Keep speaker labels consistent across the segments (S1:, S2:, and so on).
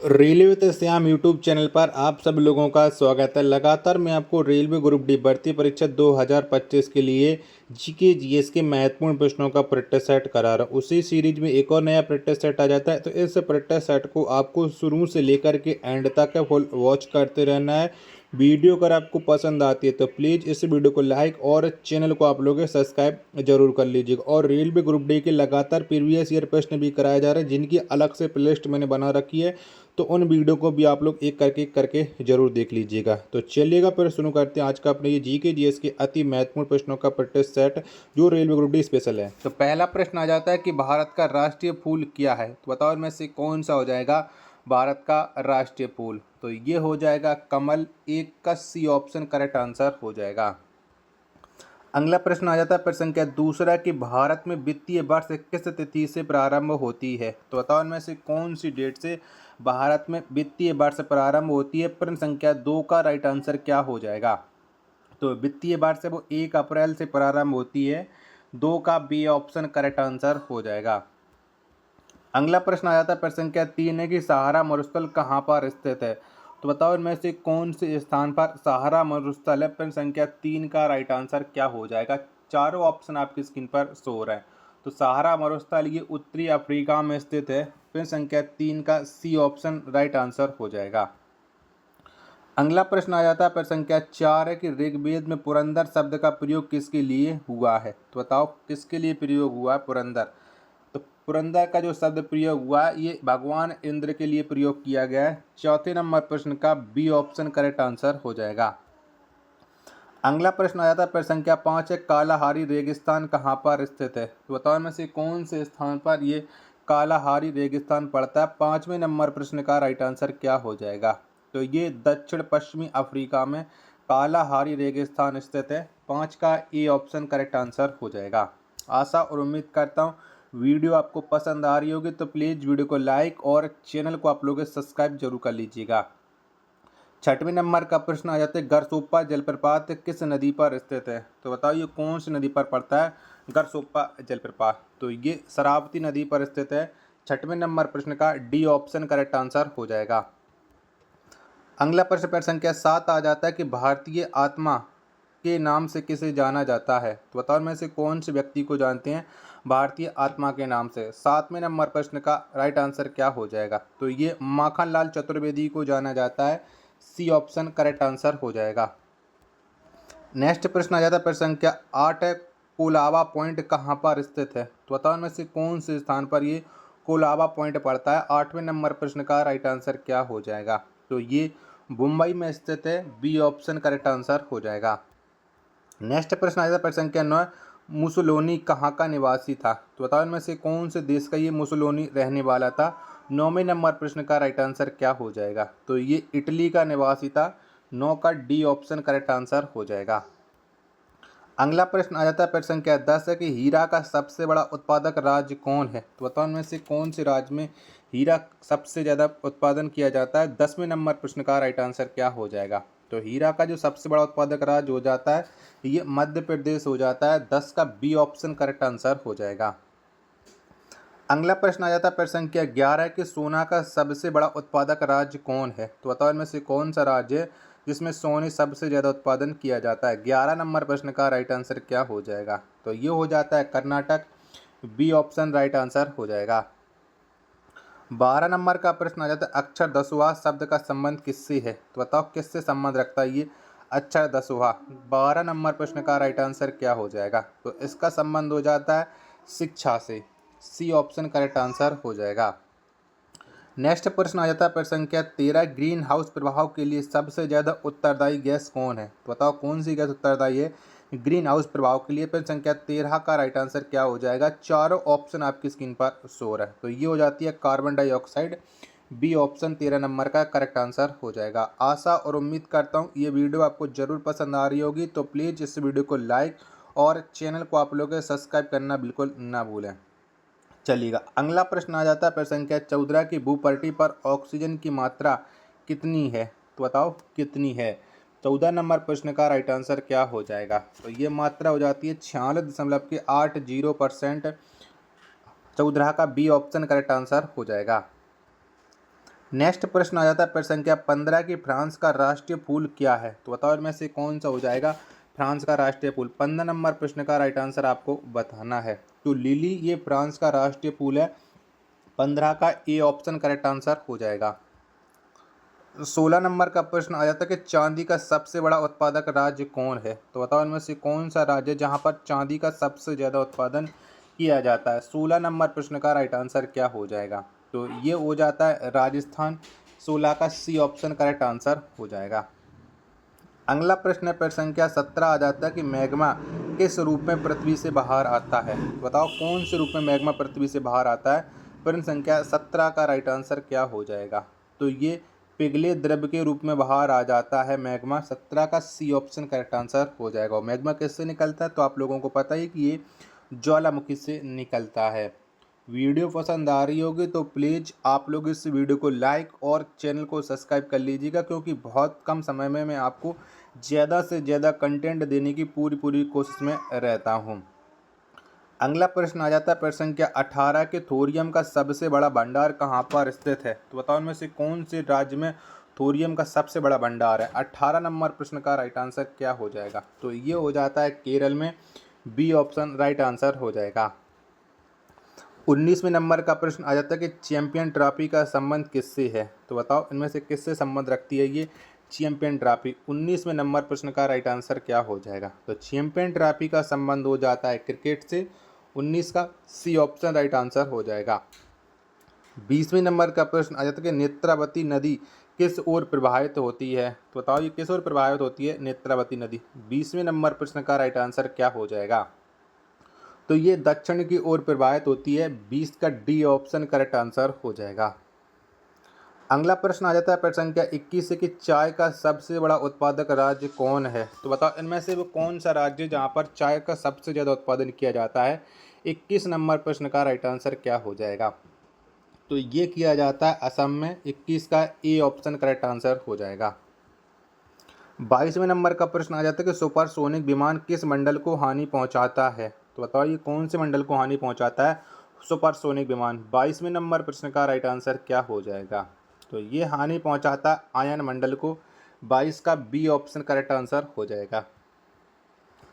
S1: Railway with Shyam YouTube channel पर आप सब लोगों का स्वागत है। लगातार मैं आपको रेलवे ग्रुप डी भर्ती परीक्षा 2025 के लिए जीके जीएस के महत्वपूर्ण प्रश्नों का प्रैक्टिस सेट करा रहा हूँ। उसी सीरीज में एक और नया प्रैक्टिस सेट आ जाता है, तो इस प्रैक्टिस सेट को आपको शुरू से लेकर के एंड तक फुल वॉच करते रहना है। वीडियो अगर आपको पसंद आती है तो प्लीज़ इस वीडियो को लाइक और चैनल को आप लोग सब्सक्राइब जरूर कर लीजिएगा। और रेलवे ग्रुप डी के लगातार प्रीवियस ईयर प्रश्न भी कराए जा रहे हैं, जिनकी अलग से प्लेलिस्ट मैंने बना रखी है, तो उन वीडियो को भी आप लोग एक करके जरूर देख लीजिएगा। तो चलिएगा फिर शुरू करते हैं आज का अपने ये जीके जीएस के अति महत्वपूर्ण प्रश्नों का प्रैक्टिस सेट, जो रेलवे ग्रुप डी स्पेशल है। तो पहला प्रश्न आ जाता है कि भारत का राष्ट्रीय फूल क्या है, तो बताओ इनमें से कौन सा हो जाएगा भारत का राष्ट्रीय फूल। तो ये हो जाएगा कमल, एक का सी ऑप्शन करेक्ट आंसर हो जाएगा। अगला प्रश्न आ जाता है प्रश्न संख्या दूसरा कि भारत में वित्तीय वर्ष किस तिथि से प्रारंभ होती है, तो बताओ इनमें से कौन सी डेट से भारत में वित्तीय वर्ष प्रारंभ होती है। प्रश्न संख्या 2 का राइट आंसर क्या हो जाएगा। तो वित्तीय वर्ष है वो 1 अप्रैल से प्रारंभ होती है। 2 का बी ऑप्शन करेक्ट आंसर हो जाएगा। अगला प्रश्न आ जाता है प्रश्न संख्या 3 है कि सहारा मरुस्थल कहाँ पर स्थित है, तो बताओ इनमें से कौन से स्थान पर सहारा मरुस्थल है। प्रश्न संख्या 3 का राइट आंसर क्या हो जाएगा। चारों ऑप्शन आपकी स्क्रीन पर शो हो रहा है। तो सहारा मरुस्थल ये उत्तरी अफ्रीका में स्थित है। प्रश्न संख्या 3 का सी ऑप्शन राइट आंसर हो जाएगा। अगला प्रश्न आ जाता है प्रश्न संख्या 4 है कि ऋग्वेद में पुरंदर शब्द का प्रयोग किसके लिए हुआ है, तो बताओ किसके लिए प्रयोग हुआ है पुरंदर। तो पुरंदर का जो शब्द प्रयोग हुआ है ये भगवान इंद्र के लिए प्रयोग किया गया है। चौथे नंबर प्रश्न का बी ऑप्शन करेक्ट आंसर हो जाएगा। अगला प्रश्न आ जाता है प्रश्न संख्या 5 है कालाहारी रेगिस्तान कहाँ पर स्थित है, तो बताओ इनमें से कौन से स्थान पर ये कालाहारी रेगिस्तान पड़ता है। 5वें नंबर प्रश्न का राइट आंसर क्या हो जाएगा। तो ये दक्षिण पश्चिमी अफ्रीका में कालाहारी रेगिस्तान स्थित है। 5 का ए ऑप्शन करेक्ट आंसर हो जाएगा। आशा और उम्मीद करता हूँ वीडियो आपको पसंद आ रही होगी, तो प्लीज़ वीडियो को लाइक और चैनल को आप लोग सब्सक्राइब जरूर कर लीजिएगा। 6वें नंबर का प्रश्न आ जाता है गरसोप्पा जलप्रपात किस नदी पर स्थित है, तो बताओ ये कौन सी नदी पर पड़ता है गरसोप्पा जलप्रपात। तो ये शरावती नदी पर स्थित है। 6वें नंबर प्रश्न का डी ऑप्शन करेक्ट आंसर हो जाएगा। अगला प्रश्न प्रश्न संख्या 7 आ जाता है कि भारतीय आत्मा के नाम से किसे जाना जाता है, तो बताओ में से कौन से व्यक्ति को जानते हैं भारतीय आत्मा के नाम से। 7वें नंबर प्रश्न का राइट आंसर क्या हो जाएगा। तो ये माखनलाल चतुर्वेदी को जाना जाता है। सी ऑप्शन करेक्ट आंसर हो जाएगा। नेक्स्ट प्रश्न आ जाता है प्रश्न संख्या 8 है कोलाबा पॉइंट कहाँ पर स्थित है, तो बताओ में से कौन से स्थान पर ये कोलाबा पॉइंट पड़ता है। 8वें नंबर प्रश्न का राइट आंसर क्या हो जाएगा। तो ये मुंबई में स्थित है। बी ऑप्शन करेक्ट आंसर हो जाएगा। नेक्स्ट प्रश्न आ जाता है प्रश्न संख्या 9 मुसोलिनी कहाँ का निवासी था, तो बताओ इनमें से कौन से देश का ये मुसोलिनी रहने वाला था। 9वें नंबर प्रश्न का राइट आंसर क्या हो जाएगा। तो ये इटली का निवासी था। 9 का डी ऑप्शन करेक्ट आंसर हो जाएगा। अगला प्रश्न आ जाता है प्रश्न संख्या 10 है कि हीरा का सबसे बड़ा उत्पादक राज्य कौन है, तो बताओ इनमें से कौन से राज्य में हीरा सबसे ज़्यादा उत्पादन किया जाता है। 10वें नंबर प्रश्न का राइट आंसर क्या हो जाएगा। तो हीरा का जो सबसे बड़ा उत्पादक राज्य हो जाता है ये मध्य प्रदेश हो जाता है। 10 का बी ऑप्शन करेक्ट आंसर हो जाएगा। अगला प्रश्न आ जाता है प्रश्न संख्या 11 कि सोना का सबसे बड़ा उत्पादक राज्य कौन है, तो बताओ इनमें से कौन सा राज्य है जिसमें सोने सबसे ज़्यादा उत्पादन किया जाता है। 11 नंबर प्रश्न का राइट आंसर क्या हो जाएगा। तो ये हो जाता है Karnataka. B option right answer हो जाएगा। 12 नंबर का प्रश्न आ जाता है अक्षर दसवां शब्द का संबंध किससे है, तो बताओ किससे संबंध रखता है ये अक्षर दसवां। 12 नंबर प्रश्न का राइट आंसर क्या हो जाएगा। तो इसका संबंध हो जाता है शिक्षा से। सी ऑप्शन करेक्ट आंसर हो जाएगा। नेक्स्ट प्रश्न आ जाता है प्रश्न संख्या 13 ग्रीन हाउस प्रभाव के लिए सबसे ज़्यादा उत्तरदायी गैस कौन है, तो बताओ कौन सी गैस उत्तरदायी है ग्रीन हाउस प्रभाव के लिए। प्रश्न संख्या 13 का राइट आंसर क्या हो जाएगा। चारों ऑप्शन आपकी स्क्रीन पर शो हो रहा है। तो ये हो जाती है carbon dioxide. B option 13 number का करेक्ट आंसर हो जाएगा। आशा और उम्मीद करता हूँ ये वीडियो आपको ज़रूर पसंद आ रही होगी, तो प्लीज़ इस वीडियो को लाइक और चैनल को आप लोग सब्सक्राइब करना बिल्कुल ना भूलें। चलिएगा अगला प्रश्न आ जाता है प्रश्न संख्या 14 की भूपटल पर ऑक्सीजन की मात्रा कितनी है, तो बताओ कितनी है। 14 नंबर प्रश्न का राइट आंसर क्या हो जाएगा। तो ये मात्रा हो जाती है 46.80%। 14 का बी ऑप्शन करेक्ट आंसर हो जाएगा। नेक्स्ट प्रश्न आ जाता है प्रश्न संख्या 15 की फ्रांस का राष्ट्रीय फूल क्या है? तो बताओ इनमें से कौन सा हो जाएगा फ्रांस का राष्ट्रीय फूल? 15 नंबर प्रश्न का राइट आंसर आपको बताना है। तो लिली ये फ्रांस का राष्ट्रीय फूल है। 15 का ए ऑप्शन करेक्ट आंसर हो जाएगा। 16 नंबर का प्रश्न आ जाता है कि चांदी का सबसे बड़ा उत्पादक राज्य कौन है? तो बताओ इनमें से कौन सा राज्य जहां पर चांदी का सबसे ज़्यादा उत्पादन किया जाता है? 16 नंबर प्रश्न का राइट आंसर क्या हो जाएगा? तो ये हो जाता है राजस्थान। 16 का सी ऑप्शन करेक्ट आंसर हो जाएगा। अगला प्रश्न है प्रश्न संख्या 17 आ जाता है कि मैग्मा किस रूप में पृथ्वी से बाहर आता है? बताओ कौन से रूप में मैग्मा पृथ्वी से बाहर आता है? प्रश्न संख्या 17 का राइट आंसर क्या हो जाएगा? तो ये पिघले द्रव के रूप में बाहर आ जाता है मैग्मा। 17 का सी ऑप्शन करेक्ट आंसर हो जाएगा। और मैग्मा किससे निकलता है? तो आप लोगों को पता ही कि ये ज्वालामुखी से निकलता है। वीडियो पसंद आ रही होगी तो प्लीज़ आप लोग इस वीडियो को लाइक और चैनल को सब्सक्राइब कर लीजिएगा, क्योंकि बहुत कम समय में मैं आपको ज़्यादा से ज़्यादा कंटेंट देने की पूरी कोशिश में रहता हूँ। अगला प्रश्न आ जाता है प्रश्न संख्या 18 के थोरियम का सबसे बड़ा भंडार कहाँ पर स्थित है? तो बताओ इनमें से कौन से राज्य में थोरियम का सबसे बड़ा भंडार है? 18 नंबर प्रश्न का राइट आंसर क्या हो जाएगा? तो ये हो जाता है केरल में। बी ऑप्शन राइट आंसर हो जाएगा। 19वें नंबर का प्रश्न आ जाता है कि चैंपियन ट्रॉफी का संबंध किससे है? तो बताओ इनमें से किससे संबंध रखती है ये चैंपियन ट्रॉफी? 19वें नंबर प्रश्न का राइट आंसर क्या हो जाएगा? तो चैंपियन ट्रॉफी का संबंध हो जाता है क्रिकेट से। 19 का सी ऑप्शन राइट आंसर हो जाएगा। 20वें नंबर का प्रश्न आ जाता है कि नेत्रावती नदी किस ओर प्रवाहित होती है? तो बताओ ये किस ओर प्रवाहित होती है नेत्रावती नदी? 20वें नंबर प्रश्न का राइट आंसर क्या हो जाएगा? तो ये दक्षिण की ओर प्रवाहित होती है। 20 का डी ऑप्शन करेक्ट आंसर हो जाएगा। अगला प्रश्न आ जाता है प्रश्न संख्या 21 से कि चाय का सबसे बड़ा उत्पादक राज्य कौन है? तो बताओ इनमें से वो कौन सा राज्य जहां पर चाय का सबसे ज़्यादा उत्पादन किया जाता है? 21 नंबर प्रश्न का राइट आंसर क्या हो जाएगा? तो ये किया जाता है असम में। 21 का ए ऑप्शन करेक्ट आंसर हो जाएगा। 22वें नंबर का प्रश्न आ जाता है कि सुपरसोनिक विमान किस मंडल को हानि पहुंचाता है? तो बताओ ये कौन से मंडल को हानि पहुंचाता है सुपरसोनिक विमान? 22वें नंबर प्रश्न का राइट आंसर क्या हो जाएगा? तो ये हानि पहुंचाता आयन मंडल को। 22 का बी ऑप्शन करेक्ट आंसर हो जाएगा।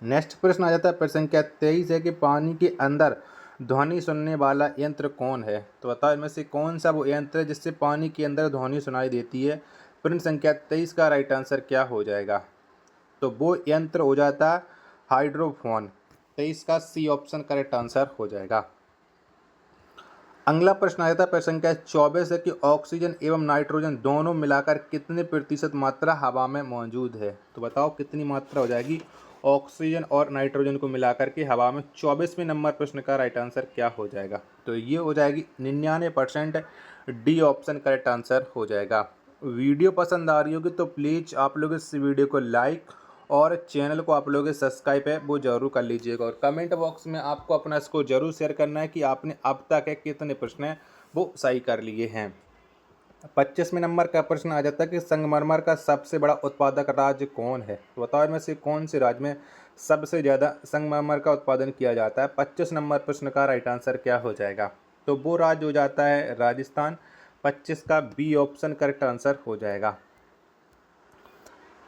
S1: नेक्स्ट प्रश्न आ जाता है प्रश्न संख्या 23 है कि पानी के अंदर ध्वनि सुनने वाला यंत्र कौन है? तो बताओ इनमें से कौन सा वो यंत्र है जिससे पानी के अंदर ध्वनि सुनाई देती है? प्रश्न संख्या 23 का राइट आंसर क्या हो जाएगा? तो वो यंत्र हो जाता है हाइड्रोफोन। 23 का सी ऑप्शन करेक्ट आंसर हो जाएगा। अगला प्रश्न आ जाता है प्रश्न संख्या 24 है कि ऑक्सीजन एवं नाइट्रोजन दोनों मिलाकर कितने प्रतिशत मात्रा हवा में मौजूद है? तो बताओ कितनी मात्रा हो जाएगी ऑक्सीजन और नाइट्रोजन को मिलाकर के हवा में? 24वें नंबर प्रश्न का राइट आंसर क्या हो जाएगा? तो ये हो जाएगी 99%। डी ऑप्शन करेक्ट आंसर हो जाएगा। वीडियो पसंद आ रही होगी तो प्लीज़ आप लोग इस वीडियो को लाइक और चैनल को आप लोग सब्सक्राइब है वो ज़रूर कर लीजिएगा। और कमेंट बॉक्स में आपको अपना इसको ज़रूर शेयर करना है कि आपने अब तक है कितने प्रश्न हैं वो सही कर लिए हैं। 25वें नंबर का प्रश्न आ जाता है कि संगमरमर का सबसे बड़ा उत्पादक राज्य कौन है? तो बताओ इनमें से कौन से राज्य में सबसे ज़्यादा संगमरमर का उत्पादन किया जाता है? 25 नंबर प्रश्न का राइट आंसर क्या हो जाएगा? तो वो राज्य हो जाता है राजस्थान। 25 का बी ऑप्शन करेक्ट आंसर हो जाएगा।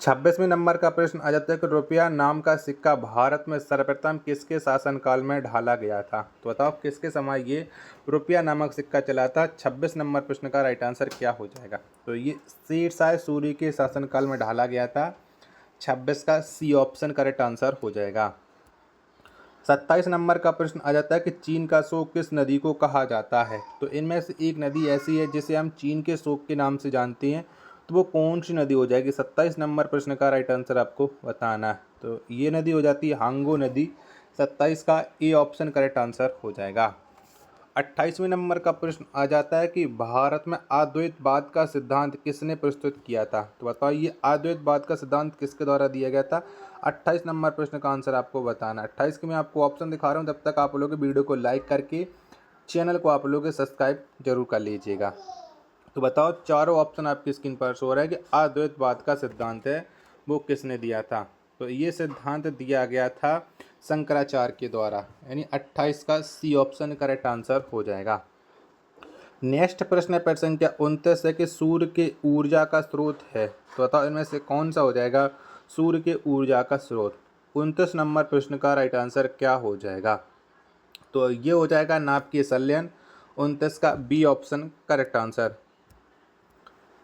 S1: 26वें नंबर का प्रश्न आ जाता है कि रुपया नाम का सिक्का भारत में सर्वप्रथम किसके शासनकाल में ढाला गया था? तो बताओ किसके समय ये रुपया नामक सिक्का चला था? 26 नंबर प्रश्न का राइट आंसर क्या हो जाएगा? तो ये शेरशाह सूरी के शासनकाल में ढाला गया था। 26 का सी ऑप्शन करेक्ट आंसर हो जाएगा। 27 नंबर का प्रश्न आ जाता है कि चीन का शोक किस नदी को कहा जाता है? तो इनमें से एक नदी ऐसी है जिसे हम चीन के शोक के नाम से जानते हैं, तो वो कौन सी नदी हो जाएगी? 27 नंबर प्रश्न का राइट आंसर आपको बताना है। तो ये नदी हो जाती है हांगो नदी। 27 का ए ऑप्शन करेक्ट आंसर हो जाएगा। 28वें नंबर का प्रश्न आ जाता है कि भारत में अद्वैतवाद का सिद्धांत किसने प्रस्तुत किया था? तो बताओ ये अद्वैतवाद का सिद्धांत किसके द्वारा दिया गया था? 28 नंबर प्रश्न का आंसर आपको बताना। 28 के मैं आपको ऑप्शन दिखा रहा हूँ, तब तक आप लोग वीडियो को लाइक करके चैनल को आप लोग सब्सक्राइब जरूर कर लीजिएगा। तो बताओ चारों ऑप्शन आपकी स्क्रीन पर शो हो रहा है कि अद्वैतवाद का सिद्धांत है वो किसने दिया था? तो ये सिद्धांत दिया गया था शंकराचार्य के द्वारा, यानी 28 का सी ऑप्शन करेक्ट आंसर हो जाएगा। नेक्स्ट प्रश्न है प्रश्न संख्या 29 है कि सूर्य के ऊर्जा का स्रोत है, तो बताओ इनमें से कौन सा हो जाएगा सूर्य के ऊर्जा का स्रोत। 29 नंबर प्रश्न का राइट आंसर क्या हो जाएगा, तो ये हो जाएगा नाभिकीय संलयन। 29 का बी ऑप्शन करेक्ट आंसर।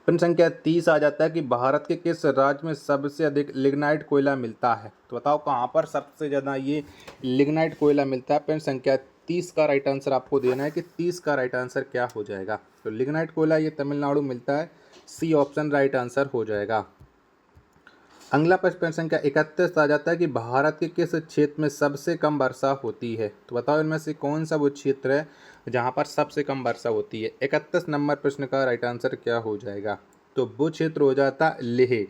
S1: प्रश्न संख्या 30 आ जाता है कि भारत के किस राज्य में सबसे अधिक लिग्नाइट कोयला मिलता है, तो बताओ कहाँ पर सबसे ज़्यादा ये लिग्नाइट कोयला मिलता है। प्रश्न संख्या 30 का राइट आंसर आपको देना है कि 30 का राइट आंसर क्या हो जाएगा। तो लिग्नाइट कोयला ये तमिलनाडु मिलता है, सी ऑप्शन राइट आंसर हो जाएगा। अगला प्रश्न संख्या 31 आ जाता है कि भारत के किस क्षेत्र में सबसे कम वर्षा होती है, तो बताओ इनमें से कौन सा वो क्षेत्र है जहाँ पर सबसे कम वर्षा होती है। 31 नंबर प्रश्न का राइट आंसर क्या हो जाएगा, तो वो क्षेत्र हो जाता है लेह।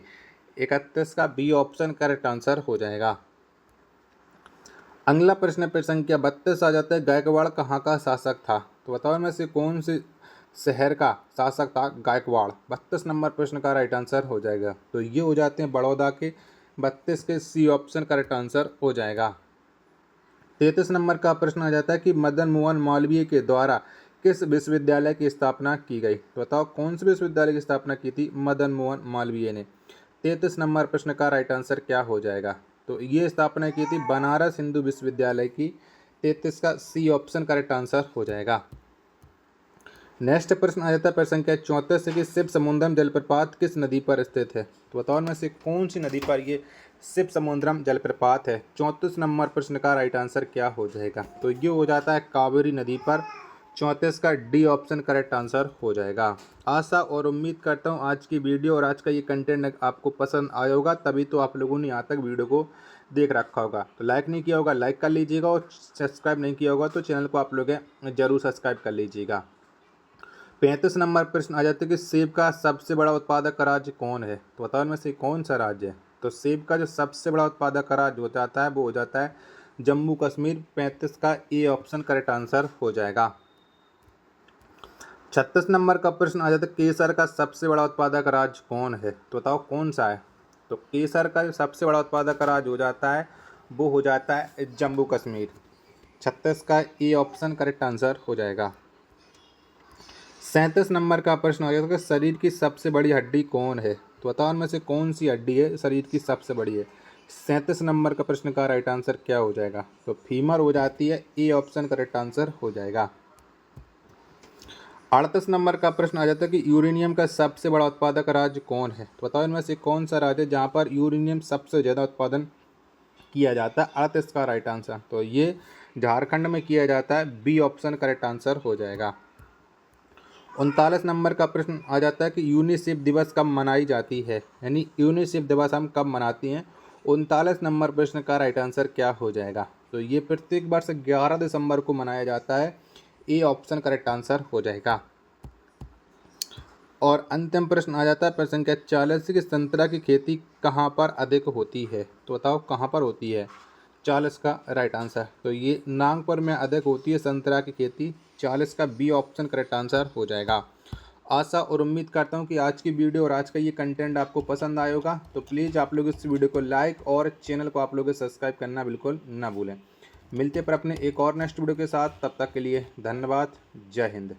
S1: 31 का बी ऑप्शन करेक्ट आंसर हो जाएगा। अगला प्रश्न संख्या 32 आ जाता है गायकवाड़ कहाँ का शासक था, तो बताओ इनमें से कौन से शहर का शासक था गायकवाड़। 32 नंबर प्रश्न का राइट आंसर हो जाएगा, तो ये हो जाते हैं बड़ौदा के। 32 के सी ऑप्शन करेक्ट आंसर हो जाएगा। 33 नंबर का प्रश्न आ जाता है कि मदन मोहन मालवीय के द्वारा किस विश्वविद्यालय की स्थापना की गई, तो बताओ कौन से विश्वविद्यालय की स्थापना की थी मदन मोहन मालवीय ने। 33 नंबर प्रश्न का राइट आंसर क्या हो जाएगा, तो ये स्थापना की थी बनारस हिंदू विश्वविद्यालय की। 33 का सी ऑप्शन करेक्ट आंसर हो जाएगा। नेक्स्ट प्रश्न आ जाता है प्रश्न संख्या 34 कि शिव समुद्रम जलप्रपात किस नदी पर स्थित है, तो बताओ इनमें से कौन सी नदी पर ये शिव समुद्रम जलप्रपात है। 34 नंबर प्रश्न का राइट आंसर क्या हो जाएगा, तो ये हो जाता है कावेरी नदी पर। 34 का डी ऑप्शन करेक्ट आंसर हो जाएगा। आशा और उम्मीद करता हूँ आज की वीडियो और आज का ये कंटेंट आपको पसंद आया होगा, तभी तो आप लोगों ने यहाँ तक वीडियो को देख रखा होगा। तो लाइक नहीं किया होगा लाइक कर लीजिएगा, और सब्सक्राइब नहीं किया होगा तो चैनल को आप लोग जरूर सब्सक्राइब कर लीजिएगा। 35 नंबर प्रश्न आ जाता है कि सेब का सबसे बड़ा उत्पादक राज्य कौन है, तो बताओ इनमें से कौन सा राज्य है। तो सेब का जो सबसे बड़ा उत्पादक राज्य हो जाता है वो हो जाता है जम्मू कश्मीर। 35 का ए ऑप्शन करेक्ट आंसर हो जाएगा। 36 नंबर का प्रश्न आ जाता है केसर का सबसे बड़ा उत्पादक राज्य कौन है, तो बताओ कौन सा है। तो केसर का जो सबसे बड़ा उत्पादक राज्य हो जाता है वो हो जाता है जम्मू कश्मीर। 36 का ए ऑप्शन करेक्ट आंसर हो जाएगा। 37 नंबर का प्रश्न आ गया था कि शरीर की सबसे बड़ी हड्डी कौन है, तो बताओ उनमें से कौन सी हड्डी है शरीर की सबसे बड़ी है। 37 नंबर का प्रश्न का राइट आंसर क्या हो जाएगा, तो फीमर हो जाती है। ए ऑप्शन करेक्ट आंसर हो जाएगा। 38 नंबर का प्रश्न आ जाता है कि यूरेनियम का सबसे बड़ा उत्पादक राज्य कौन है, तो बताओ इनमें से कौन सा राज्य है जहाँ पर यूरेनियम सबसे ज़्यादा उत्पादन किया जाता है। 38 का राइट आंसर, तो ये झारखंड में किया जाता है। बी ऑप्शन करेक्ट आंसर हो जाएगा। 39 नंबर का प्रश्न आ जाता है कि यूनिसेफ दिवस कब मनाई जाती है, यानी यूनिसेफ दिवस हम कब मनाती हैं। 39 नंबर प्रश्न का राइट आंसर क्या हो जाएगा, तो ये प्रत्येक वर्ष 11 दिसंबर को मनाया जाता है। ए ऑप्शन करेक्ट आंसर हो जाएगा। और अंतिम प्रश्न आ जाता है प्रश्न संख्या 40 कि संतरा की खेती कहाँ पर अधिक होती है, तो बताओ कहाँ पर होती है। 40 का राइट आंसर, तो ये नागपुर में अधिक होती है संतरा की खेती। 40 का बी ऑप्शन करेक्ट आंसर हो जाएगा। आशा और उम्मीद करता हूँ कि आज की वीडियो और आज का ये कंटेंट आपको पसंद आया होगा, तो प्लीज़ आप लोग इस वीडियो को लाइक और चैनल को आप लोग सब्सक्राइब करना बिल्कुल ना भूलें। मिलते पर अपने एक और नेक्स्ट वीडियो के साथ, तब तक के लिए धन्यवाद। जय हिंद।